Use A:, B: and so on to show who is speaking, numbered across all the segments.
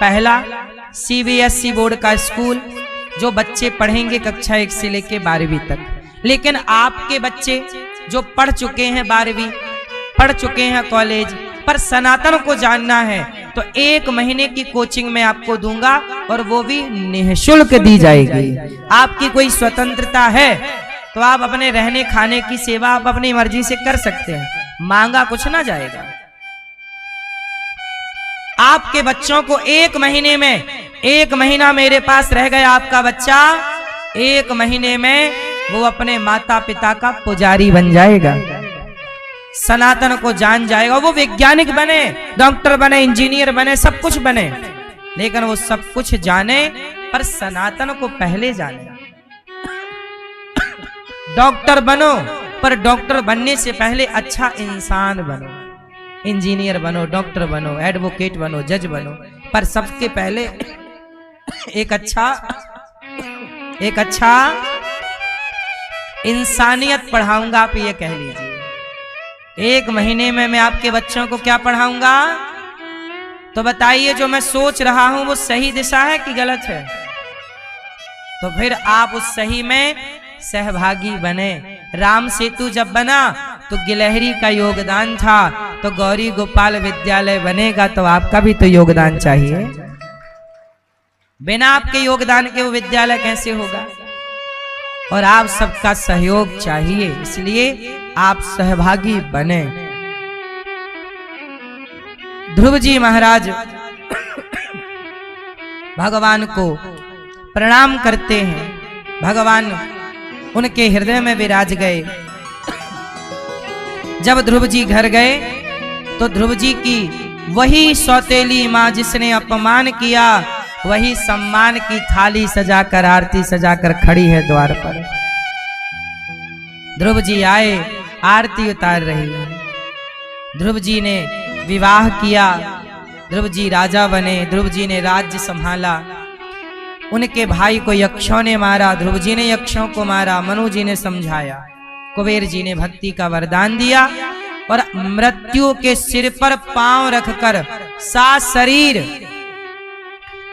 A: पहला CBSE board का school, जो बच्चे पढ़ेंगे कक्षा 1 से लेकर 12वीं तक। लेकिन आपके बच्चे जो पढ़ चुके हैं 12वीं, पढ़ चुके हैं कॉलेज, पर सनातन को जानना है तो 1 महीने की कोचिंग मैं आपको दूंगा और वो भी निःशुल्क दी जाएगी। आपकी कोई स्वतंत्रता है तो आप अपने रहने खाने की सेवा आप अपनी मर्जी से कर सकते हैं, मांगा कुछ ना जाएगा। आपके बच्चों को 1 महीने में, 1 महीना मेरे पास रह गया आपका बच्चा, 1 महीने में वो अपने माता पिता का पुजारी बन जाएगा, सनातन को जान जाएगा। वो वैज्ञानिक बने, डॉक्टर बने, इंजीनियर बने, सब कुछ बने, लेकिन वो सब कुछ जाने पर सनातन को पहले जाने। डॉक्टर बनो पर डॉक्टर बनने से पहले अच्छा इंसान बनो, इंजीनियर बनो, डॉक्टर बनो, एडवोकेट बनो, जज बनो, पर सबके पहले एक अच्छा इंसानियत पढ़ाऊंगा। आप ये कह लीजिए 1 महीने में मैं आपके बच्चों को क्या पढ़ाऊंगा? तो बताइए जो मैं सोच रहा हूं वो सही दिशा है कि गलत है? तो फिर आप उस सही में सहभागी बने। राम सेतु जब बना तो गिलहरी का योगदान था, तो गौरी गोपाल विद्यालय बनेगा तो आपका भी तो योगदान चाहिए। बिना आपके योगदान के वो विद्यालय कैसे होगा? और आप सबका सहयोग चाहिए, इसलिए आप सहभागी बने। ध्रुव जी महाराज भगवान को प्रणाम करते हैं, भगवान उनके हृदय में विराज गए। जब ध्रुव जी घर गए तो ध्रुव जी की वही सौतेली मां जिसने अपमान किया, वही सम्मान की थाली सजाकर, आरती सजाकर खड़ी है द्वार पर। ध्रुव जी आए, आरती उतार रही है। ध्रुव जी ने विवाह किया, ध्रुव जी राजा बने, ध्रुव जी ने राज्य संभाला। उनके भाई को यक्षों ने मारा, ध्रुव जी ने यक्षों को मारा, मनु जी ने समझाया, कुबेर जी ने भक्ति का वरदान दिया और मृत्यु के सिर पर पांव रखकर सशरीर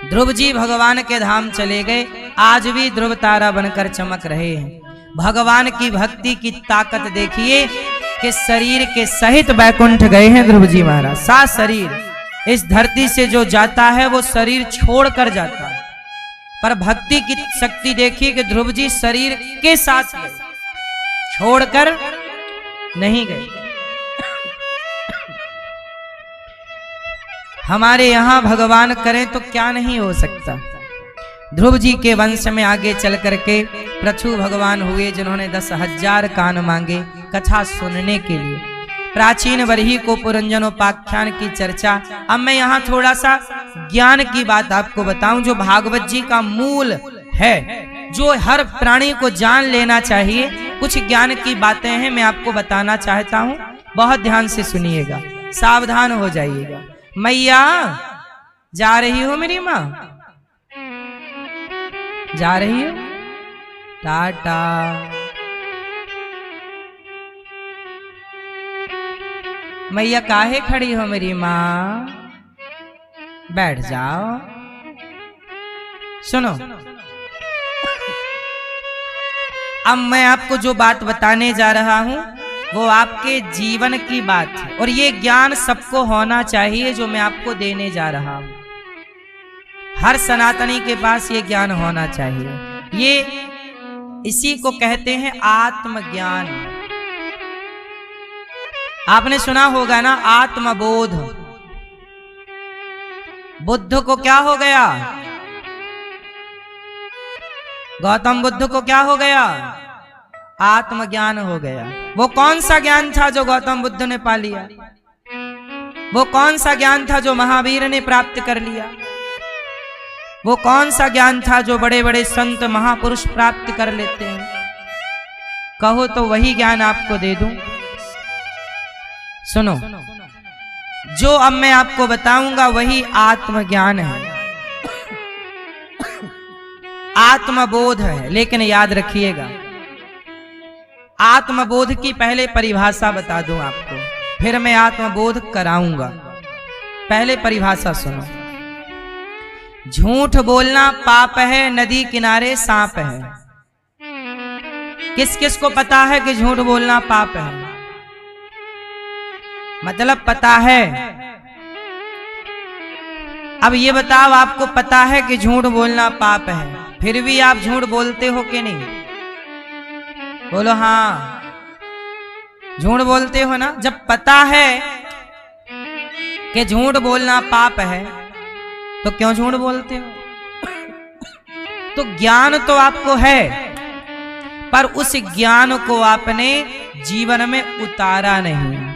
A: ध्रुव जी भगवान के धाम चले गए। आज भी ध्रुव तारा बनकर चमक रहे हैं। भगवान की भक्ति की ताकत देखिए कि शरीर के सहित बैकुंठ गए हैं ध्रुव जी महाराज, सशरीर। इस धरती से जो जाता है वो शरीर छोड़कर जाता है, पर भक्ति की शक्ति देखिए कि ध्रुव जी शरीर के साथ गए, छोड़कर नहीं गए। हमारे यहां भगवान करें तो क्या नहीं हो सकता। ध्रुव जी के वंश में आगे चल करके प्रछु भगवान हुए, जिन्होंने 10,000 कान मांगे कथा सुनने के लिए। प्राचीन वरही को पुरंजनोपाख्यान की चर्चा। अब मैं यहाँ थोड़ा सा ज्ञान की बात आपको बताऊं, जो भागवत जी का मूल है, जो हर प्राणी को जान लेना चाहिए। कुछ ज्ञान की बातें हैं, मैं आपको बताना चाहता हूं, बहुत ध्यान से सुनिएगा, सावधान हो जाइएगा। मैया जा रही हो मेरी माँ? जा रही हो? टाटा। मैया काहे खड़ी हो मेरी माँ? बैठ जाओ। सुनो, अब मैं आपको जो बात बताने जा रहा हूं वो आपके जीवन की बात है, और ये ज्ञान सबको होना चाहिए जो मैं आपको देने जा रहा हूं। हर सनातनी के पास ये ज्ञान होना चाहिए। ये इसी को कहते हैं आत्मज्ञान। आपने सुना होगा ना, आत्मबोध। बुद्ध को क्या हो गया? गौतम बुद्ध को क्या हो गया? आत्मज्ञान हो गया। वो कौन सा ज्ञान था जो गौतम बुद्ध ने पा लिया? वो कौन सा ज्ञान था जो महावीर ने प्राप्त कर लिया? वो कौन सा ज्ञान था जो बड़े बड़े संत महापुरुष प्राप्त कर लेते हैं? कहो तो वही ज्ञान आपको दे दूं। सुनो, जो अब मैं आपको बताऊंगा वही आत्मज्ञान है, आत्मबोध है। लेकिन याद रखिएगा, आत्मबोध की पहले परिभाषा बता दूं आपको, फिर मैं आत्मबोध कराऊंगा। पहले परिभाषा सुनो। झूठ बोलना पाप है, नदी किनारे सांप है। किस किस को पता है कि झूठ बोलना पाप है? मतलब पता है। अब ये बताओ, आपको पता है कि झूठ बोलना पाप है, फिर भी आप झूठ बोलते हो कि नहीं? बोलो हाँ, झूठ बोलते हो ना। जब पता है कि झूठ बोलना पाप है तो क्यों झूठ बोलते हो? तो ज्ञान तो आपको है, पर उस ज्ञान को आपने जीवन में उतारा नहीं।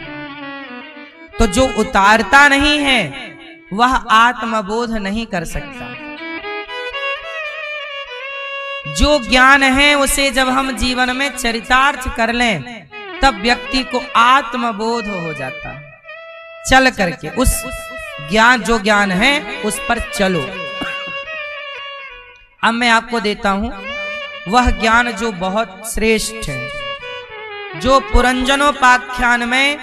A: तो जो उतारता नहीं है वह आत्मबोध नहीं कर सकता। जो ज्ञान है उसे जब हम जीवन में चरितार्थ कर लें तब व्यक्ति को आत्मबोध हो जाता है। चल करके उस ज्ञान, जो ज्ञान है उस पर चलो। अब मैं आपको देता हूं वह ज्ञान जो बहुत श्रेष्ठ है, जो पुरंजनोपाख्यान में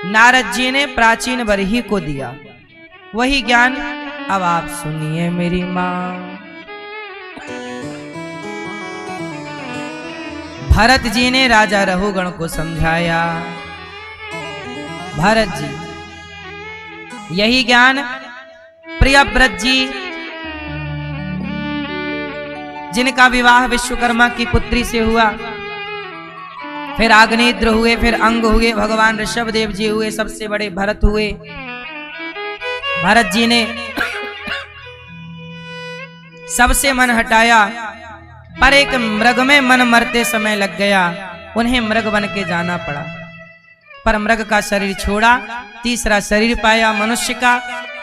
A: नारद जी ने प्राचीन बरही को दिया। वही ज्ञान अब आप सुनिए मेरी मां। भरत जी ने राजा रहुगण को समझाया। भरत जी, यही ज्ञान प्रियव्रत जी, जिनका विवाह विश्वकर्मा की पुत्री से हुआ, फिर आग्नेत्र हुए, फिर अंग हुए, भगवान ऋषभदेव जी हुए, सबसे बड़े भरत हुए। भरत जी ने सबसे मन हटाया, पर एक मृग में मन मरते समय लग गया। उन्हें मृग बन के जाना पड़ा, पर मृग का शरीर छोड़ा, तीसरा शरीर पाया, मनुष्य का,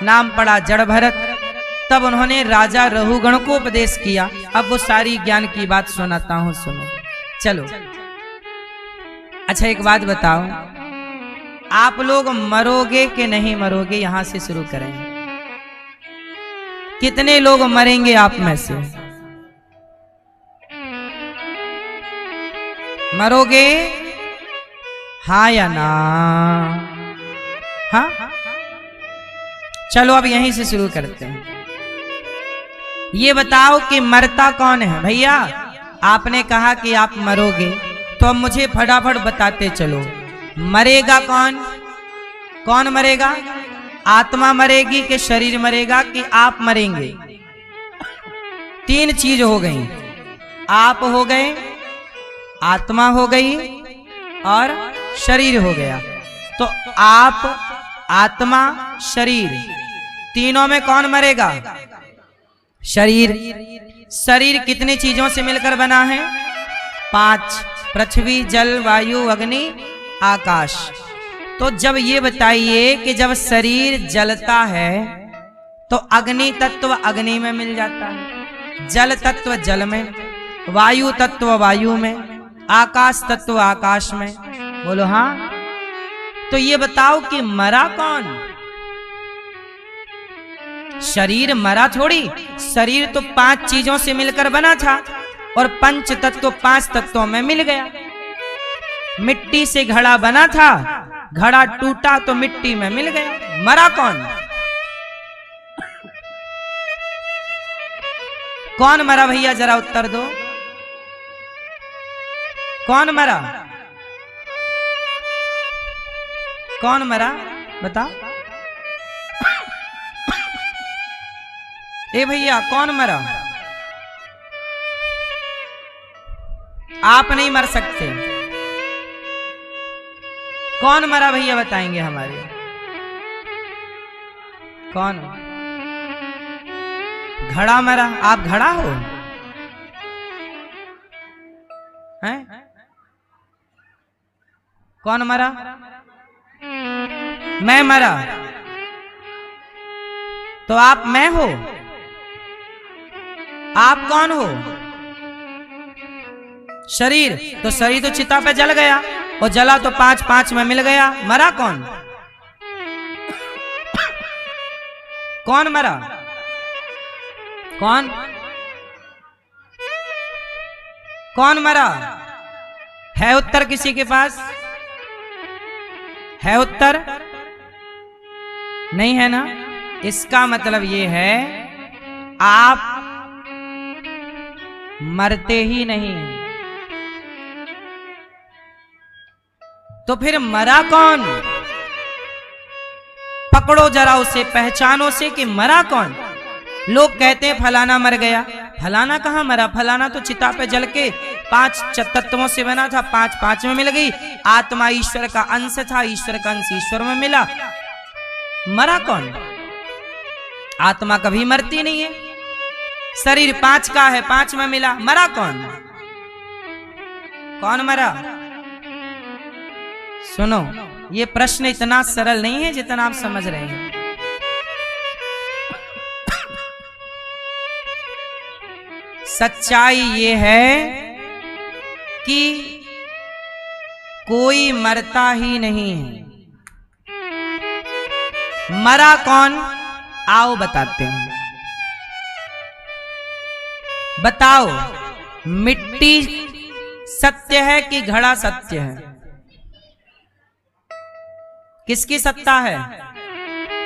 A: नाम पड़ा जड़ भरत। तब उन्होंने राजा रहुगण को उपदेश किया। अब वो सारी ज्ञान की बात सुनाता हूं, सुनो। चलो, अच्छा एक बात बताओ, आप लोग मरोगे कि नहीं मरोगे? यहां से शुरू करें। कितने लोग मरेंगे आप में से? मरोगे हाँ या ना? हाँ, चलो अब यहीं से शुरू करते हैं। ये बताओ कि मरता कौन है? भैया आपने कहा कि आप मरोगे, तो अब मुझे फटाफट बताते चलो, मरेगा कौन? कौन मरेगा? आत्मा मरेगी कि शरीर मरेगा कि आप मरेंगे? तीन चीज हो गई, आप हो गए, आत्मा हो गई और शरीर हो गया। तो आप, आत्मा, शरीर, तीनों में कौन मरेगा? शरीर। शरीर कितनी चीजों से मिलकर बना है? 5, पृथ्वी, जल, वायु, अग्नि, आकाश। तो जब ये बताइए कि जब शरीर जलता है तो अग्नि तत्व अग्नि में मिल जाता है, जल तत्व जल में, वायु तत्व वायु में, आकाश तत्व आकाश में। बोलो हाँ। तो ये बताओ कि मरा कौन? शरीर मरा थोड़ी। शरीर तो 5 चीजों से मिलकर बना था और पंच तत्व 5 तत्वों में मिल गया। मिट्टी से घड़ा बना था, घड़ा टूटा तो मिट्टी में मिल गया। मरा कौन? कौन मरा भैया, जरा उत्तर दो। कौन मरा? कौन मरा बता। ए भैया कौन मरा? आप नहीं मर सकते। कौन मरा भैया बताएंगे हमारे? कौन? घड़ा मरा। आप घड़ा हो? हैं? कौन मरा? मैं मरा। तो आप मैं हो? आप कौन हो? शरीर। तो शरीर तो चिता पे जल गया और जला तो 5 में मिल गया। मरा कौन? कौन मरा? कौन? कौन मरा? है उत्तर किसी के पास? है उत्तर? नहीं है ना? इसका मतलब ये है आप मरते ही नहीं, तो फिर मरा कौन? पकड़ो जरा उसे, पहचानो से कि मरा कौन। लोग कहते हैं फलाना मर गया, फलाना कहाँ मरा? फलाना तो चिता पे जल के 5 तत्वों से बना था, 5 में मिल गई। आत्मा ईश्वर का अंश था, ईश्वर का अंश ईश्वर में मिला। मरा कौन? आत्मा कभी मरती नहीं है। शरीर 5 का है, 5 में मिला। मरा कौन? कौन मरा? सुनो, ये प्रश्न इतना सरल नहीं है जितना आप समझ रहे हैं। सच्चाई ये है कि कोई मरता ही नहीं है। मरा कौन? आओ बताते हैं। बताओ, मिट्टी सत्य है कि घड़ा सत्य है? किसकी सत्ता है?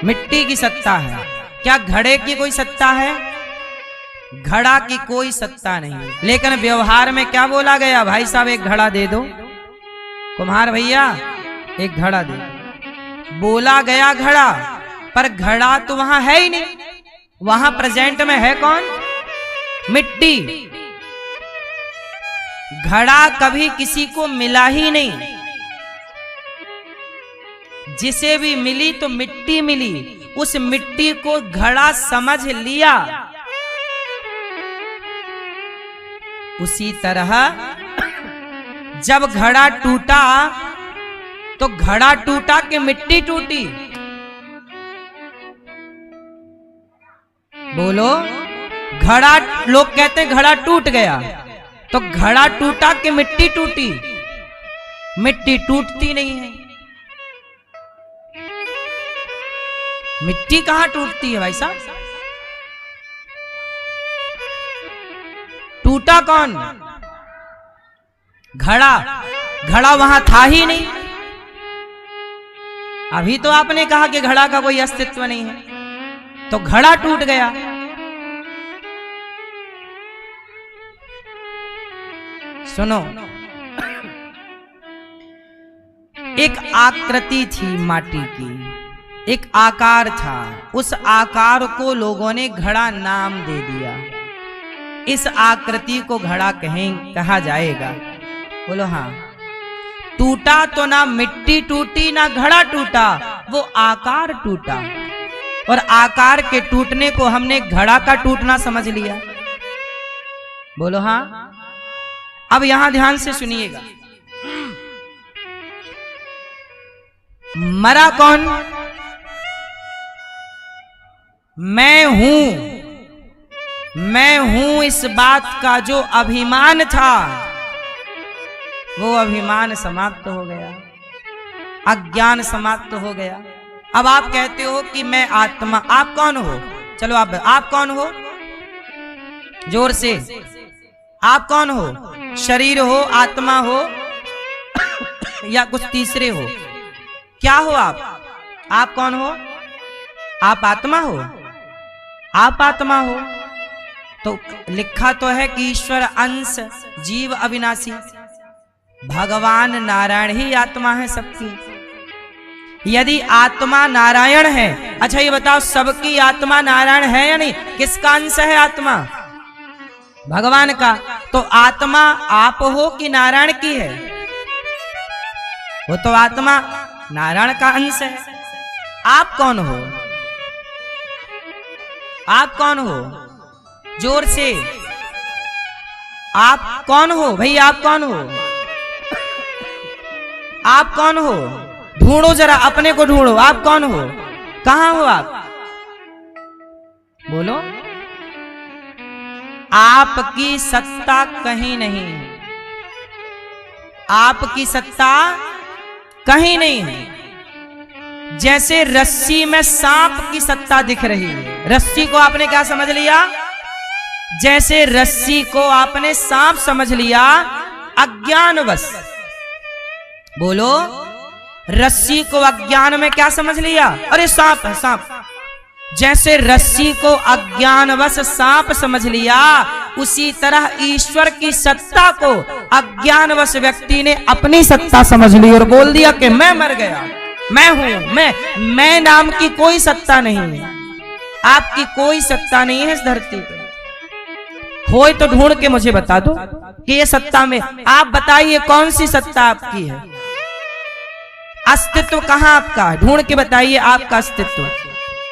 A: मिट्टी की सत्ता है। क्या घड़े की कोई सत्ता है? घड़ा की कोई सत्ता नहीं। लेकिन व्यवहार में क्या बोला गया? भाई साहब एक घड़ा दे दो, कुम्हार भैया एक घड़ा दे दो। बोला गया घड़ा, पर घड़ा तो वहां है ही नहीं। वहां प्रेजेंट में है कौन? मिट्टी। घड़ा कभी किसी को मिला ही नहीं। जिसे भी मिली तो मिट्टी मिली, उस मिट्टी को घड़ा समझ लिया। उसी तरह जब घड़ा टूटा तो घड़ा टूटा कि मिट्टी टूटी? बोलो। घड़ा, लोग कहते हैं घड़ा टूट गया, तो घड़ा टूटा कि मिट्टी टूटी? मिट्टी टूटती नहीं है। मिट्टी कहां टूटती है भाई साहब? टूटा कौन? घड़ा। घड़ा वहां था ही नहीं। अभी तो आपने कहा कि घड़ा का कोई अस्तित्व नहीं है, तो घड़ा टूट गया। सुनो, एक आकृति थी माटी की, एक आकार था। उस आकार को लोगों ने घड़ा नाम दे दिया। इस आकृति को घड़ा कहा जाएगा। बोलो हाँ। टूटा तो ना मिट्टी टूटी ना घड़ा टूटा, वो आकार टूटा। और आकार के टूटने को हमने घड़ा का टूटना समझ लिया। बोलो हाँ। अब यहां ध्यान से सुनिएगा। मरा कौन? मैं हूं। मैं हूं इस बात का जो अभिमान था, वो अभिमान समाप्त हो गया, अज्ञान समाप्त हो गया। अब आप कहते हो कि मैं आत्मा। आप कौन हो? चलो आप कौन हो? जोर से। आप कौन हो? शरीर हो, आत्मा हो, या कुछ तीसरे हो? क्या हो आप? आप कौन हो? आप आत्मा हो? आप आत्मा हो तो लिखा तो है कि ईश्वर अंश, जीव अविनाशी। भगवान नारायण ही आत्मा है सबकी। यदि आत्मा नारायण है, अच्छा ये बताओ, सबकी आत्मा नारायण है या नहीं? किसका अंश है आत्मा? भगवान का। तो आत्मा आप हो कि नारायण की है? वो तो आत्मा नारायण का अंश है। आप कौन हो? आप कौन हो? जोर से। आप कौन हो भाई? आप कौन हो? आप कौन हो? ढूंढो जरा, अपने को ढूंढो। आप कौन हो? कहां हो आप? बोलो। आपकी सत्ता कहीं नहीं। आपकी सत्ता कहीं नहीं है। जैसे रस्सी में सांप की सत्ता दिख रही है। रस्सी को आपने क्या समझ लिया? जैसे रस्सी को आपने सांप समझ लिया अज्ञानवश। बोलो। रस्सी को अज्ञान में क्या समझ लिया? अरे सांप है, सांप। जैसे रस्सी को अज्ञानवश सांप समझ लिया, उसी तरह ईश्वर की सत्ता को अज्ञानवश व्यक्ति ने अपनी सत्ता समझ ली और बोल दिया कि मैं मर गया, मैं हूं, मैं नाम की कोई सत्ता नहीं है। आपकी कोई सत्ता नहीं है इस धरती पे। होए तो ढूंढ के मुझे बता दो कि ये सत्ता में, आप बताइए कौन सी सत्ता आपकी है, अस्तित्व कहां आपका है, ढूंढ के बताइए आपका अस्तित्व।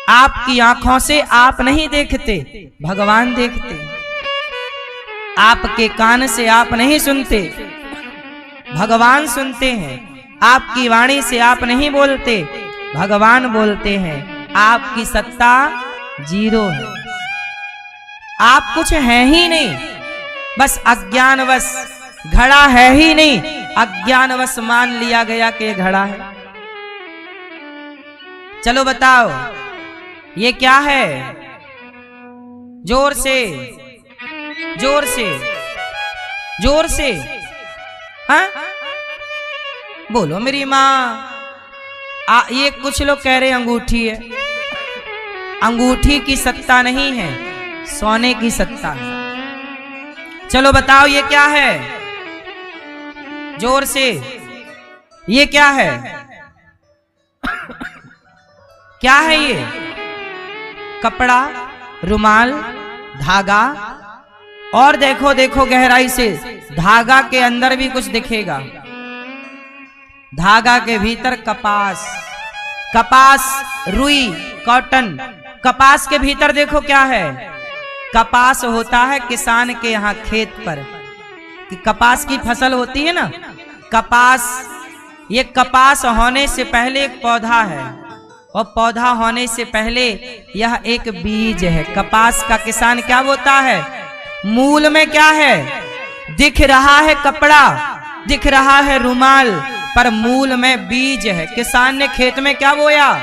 A: आपकी आंखों से आप नहीं देखते, भगवान देखते। आपके कान से आप नहीं सुनते, भगवान सुनते हैं। आपकी वाणी से आप नहीं बोलते, भगवान बोलते हैं। आपकी सत्ता जीरो है, आप कुछ हैं ही नहीं, बस अज्ञानवश घड़ा है ही नहीं, अज्ञानवश मान लिया गया कि घड़ा है। चलो बताओ ये क्या है? जोर से, जोर से, जोर से, हाँ बोलो मेरी माँ। ये कुछ लोग कह रहे अंगूठी है। अंगूठी की सत्ता नहीं है, सोने की सत्ता है। चलो बताओ ये क्या है? जोर से, ये क्या है? क्या है ये? कपड़ा, रुमाल, धागा। और देखो देखो गहराई से, धागा के अंदर भी कुछ दिखेगा। धागा के भीतर कपास, कपास, रुई, कॉटन। कपास के भीतर देखो क्या है? कपास होता है किसान के यहाँ खेत पर, कि कपास की फसल होती है ना, कपास। ये कपास होने से पहले एक पौधा है, और पौधा होने से पहले यह एक बीज है। कपास का किसान क्या बोता है? मूल में क्या है? दिख रहा है कपड़ा, दिख रहा है रुमाल, पर मूल में बीज है। किसान ने खेत में क्या बोया?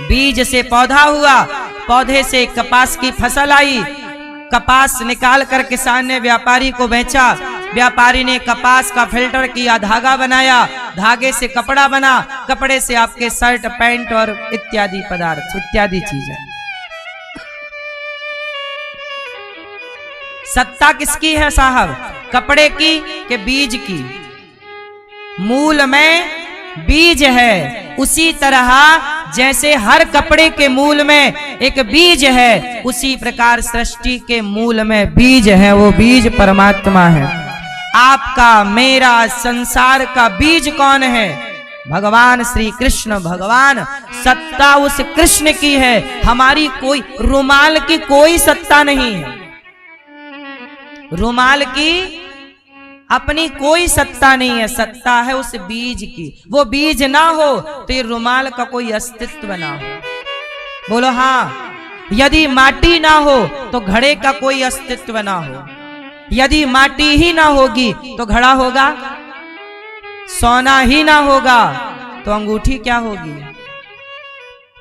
A: बीज से पौधा हुआ, पौधे से कपास की फसल आई। कपास निकाल कर किसान ने व्यापारी को बेचा, व्यापारी ने कपास का फिल्टर किया, धागा बनाया, धागे से कपड़ा बना, कपड़े से आपके शर्ट, पैंट और इत्यादि पदार्थ, इत्यादि चीजें। सत्ता किसकी है साहब? कपड़े की कि बीज की? मूल में बीज है। उसी तरह जैसे हर कपड़े के मूल में एक बीज है, उसी प्रकार सृष्टि के मूल में बीज है, वो बीज परमात्मा है। आपका, मेरा, संसार का बीज कौन है? भगवान श्री कृष्ण भगवान। सत्ता उस कृष्ण की है, हमारी कोई, रुमाल की कोई सत्ता नहीं है। रुमाल की अपनी कोई सत्ता नहीं है, सत्ता है उस बीज की। वो बीज ना हो तो ये रुमाल का कोई अस्तित्व ना हो। बोलो हाँ। यदि माटी ना हो तो घड़े का कोई अस्तित्व ना हो। यदि माटी ही ना होगी तो घड़ा होगा? सोना ही ना होगा तो अंगूठी क्या होगी?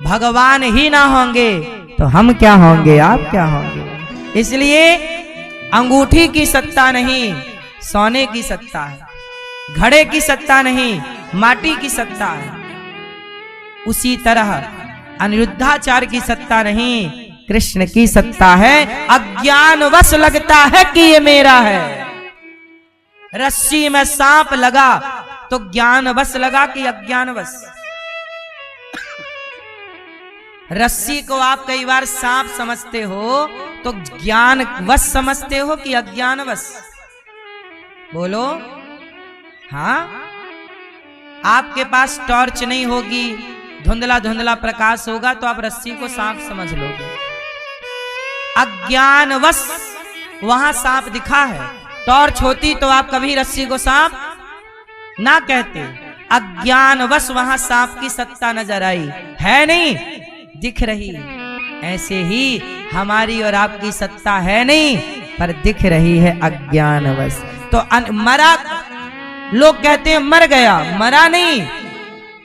A: भगवान ही ना होंगे तो हम क्या होंगे, आप क्या होंगे? इसलिए अंगूठी की सत्ता नहीं, सोने की सत्ता है। घड़े की सत्ता नहीं, माटी की सत्ता है। उसी तरह अनिरुद्धाचार्य की सत्ता नहीं, कृष्ण की सत्ता है। अज्ञानवश लगता है कि ये मेरा है। रस्सी में सांप लगा तो ज्ञानवश लगा कि अज्ञानवश? रस्सी को आप कई बार सांप समझते हो तो ज्ञानवश समझते हो कि अज्ञानवश? बोलो हाँ। आपके पास टॉर्च नहीं होगी, धुंधला धुंधला प्रकाश होगा तो आप रस्सी को सांप समझ लोगे। अज्ञानवश वहां सांप दिखा है, टॉर्च होती तो आप कभी रस्सी को सांप ना कहते। अज्ञानवश वहां सांप की सत्ता नजर आई, है नहीं, दिख रही। ऐसे ही हमारी और आपकी सत्ता है नहीं, पर दिख रही है अज्ञानवश। तो मरा, लोग कहते हैं मर गया, मरा नहीं,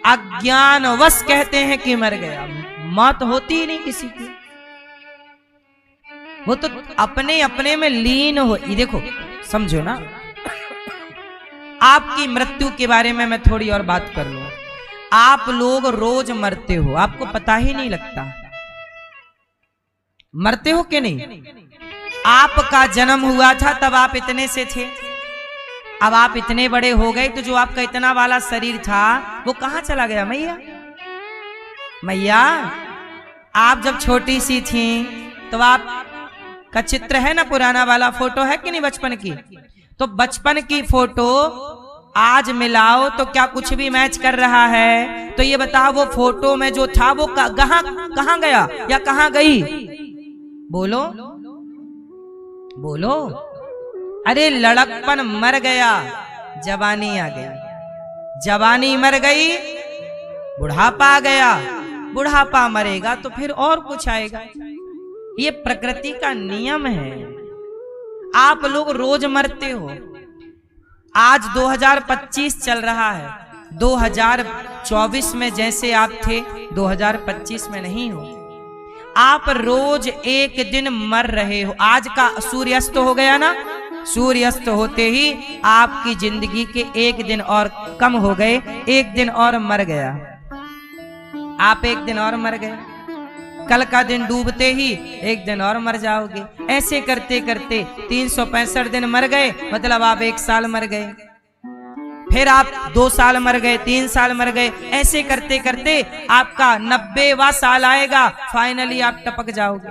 A: अज्ञानवश कहते हैं कि मर गया। मौत होती ही नहीं किसी की, वो तो अपने अपने में लीन हो। ये देखो, समझो ना, आपकी मृत्यु के बारे में मैं थोड़ी और बात कर लूं। आप लोग रोज मरते हो, आपको पता ही नहीं लगता। मरते हो कि नहीं? आपका जन्म हुआ था तब आप इतने से थे, अब आप इतने बड़े हो गए तो जो आपका इतना वाला शरीर था वो कहां चला गया? मैया मैया, आप जब छोटी सी थी तो आप का चित्र है ना, पुराना वाला फोटो है कि नहीं बचपन की? तो बचपन की फोटो आज मिलाओ तो क्या कुछ भी मैच कर रहा है? तो ये बताओ वो फोटो में जो था वो कहां गया या कहां गई? बोलो बोलो। अरे लड़कपन मर गया, जवानी आ गई, जवानी मर गई, बुढ़ापा आ गया, बुढ़ापा मरेगा तो फिर और कुछ आएगा। ये प्रकृति का नियम है। आप लोग रोज मरते हो। आज 2025 चल रहा है, 2024 में जैसे आप थे 2025 में नहीं हो। आप रोज एक दिन मर रहे हो। आज का सूर्यास्त हो गया ना, सूर्यास्त होते ही आपकी जिंदगी के एक दिन और कम हो गए, एक दिन और मर गया। आप एक दिन और मर गए, कल का दिन डूबते ही एक दिन और मर जाओगे। ऐसे करते करते 365 दिन मर गए, मतलब आप 1 साल मर गए, फिर आप 2 साल मर गए, 3 साल मर गए। ऐसे करते करते आपका 90वां साल आएगा, फाइनली आप टपक जाओगे।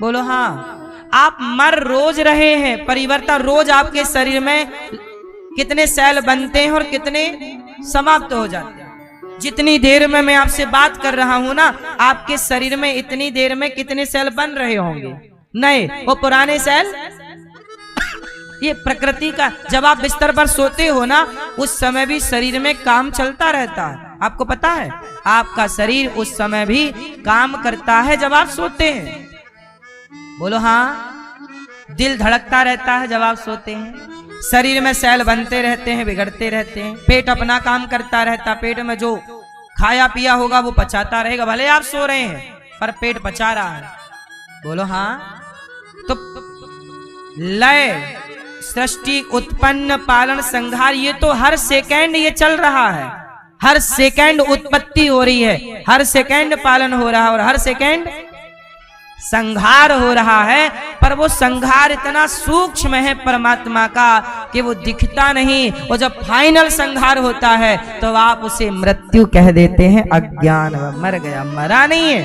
A: बोलो हाँ। आप मर रोज रहे हैं, परिवर्तन रोज आपके शरीर में कितने सेल बनते हैं और कितने समाप्त हो जाते हैं। जितनी देर में मैं आपसे बात कर रहा हूं ना, आपके शरीर में इतनी देर में कितने सेल बन रहे होंगे नए, वो पुराने सेल। ये प्रकृति का, जब आप बिस्तर पर सोते हो ना, उस समय भी शरीर में काम चलता रहता है। आपको पता है, आपका शरीर उस समय भी काम करता है जब आप सोते हैं। बोलो हाँ। दिल धड़कता रहता है जब आप सोते हैं, शरीर में सेल बनते रहते हैं, बिगड़ते रहते हैं, पेट अपना काम करता रहता, पेट में जो खाया पिया होगा वो पचाता रहेगा। भले आप सो रहे हैं पर पेट पचा रहा है। बोलो हाँ। तो लय, सृष्टि, उत्पन्न, पालन, संहार, ये तो हर सेकंड ये चल रहा है। हर सेकंड उत्पत्ति हो रही है, हर सेकंड पालन हो रहा है और हर सेकंड संहार हो रहा है। पर वो संहार इतना सूक्ष्म है परमात्मा का कि वो दिखता नहीं। और जब फाइनल संहार होता है तो आप उसे मृत्यु कह देते हैं। अज्ञान, मर गया, मरा नहीं है।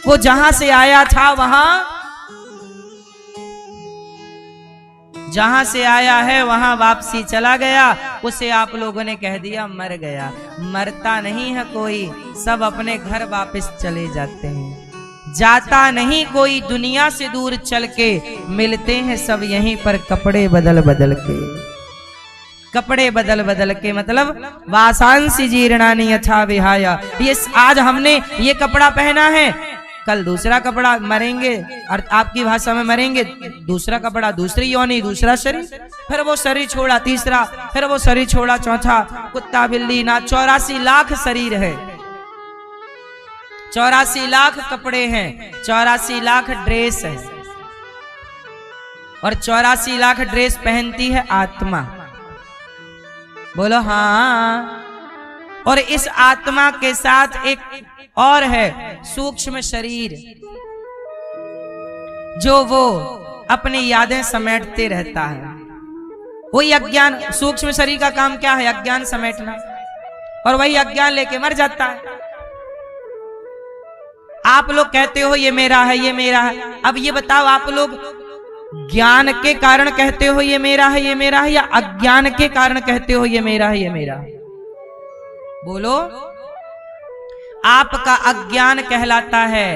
A: वो जहां से आया था जहां से आया है वहां वापसी चला गया। उसे आप लोगों ने कह दिया मर गया। मरता नहीं है कोई, सब अपने घर वापस चले जाते हैं। जाता नहीं कोई दुनिया से दूर चल के, मिलते हैं सब यहीं पर कपड़े बदल बदल के। कपड़े बदल बदल के मतलब वासांसी जीर्णानि यथा विहाया। ये आज हमने ये कपड़ा पहना है, कल दूसरा कपड़ा, मरेंगे और आपकी भाषा में मरेंगे, दूसरा कपड़ा, दूसरी योनि, दूसरा शरीर, फिर वो शरीर छोड़ा तीसरा, फिर वो शरीर छोड़ा चौथा। कुत्ता बिल्ली ना, 84 लाख शरीर है, 84 लाख कपड़े हैं, 84 लाख ड्रेस है, और 84 लाख ड्रेस पहनती है आत्मा। बोलो हाँ। और इस आत्मा के साथ एक और है सूक्ष्म शरीर, जो वो अपनी यादें समेटते रहता है। वही अज्ञान, सूक्ष्म शरीर का काम क्या है? अज्ञान समेटना, और वही अज्ञान लेके मर जाता है। आप लोग कहते हो ये मेरा है, ये मेरा है। अब ये बताओ, आप लोग ज्ञान के कारण कहते हो ये मेरा है, ये मेरा है, या अज्ञान के कारण कहते हो ये मेरा है, ये मेरा है? बोलो। आपका अज्ञान कहलाता है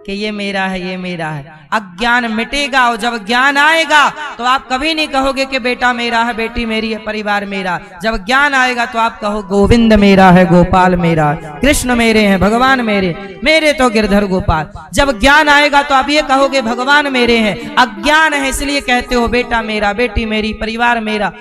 A: कि ये मेरा है, ये मेरा है। अज्ञान मिटेगा और जब ज्ञान आएगा तो आप कभी नहीं कहोगे कि बेटा मेरा है, बेटी मेरी है, परिवार मेरा। जब ज्ञान आएगा तो आप कहो गोविंद मेरा है, गोपाल मेरा, कृष्ण मेरे हैं, भगवान मेरे, मेरे तो गिरधर गोपाल। जब ज्ञान आएगा तो आप ये कहोगे भगवान मेरे हैं। अज्ञान है इसलिए कहते हो बेटा मेरा, बेटी मेरी, परिवार मेरा।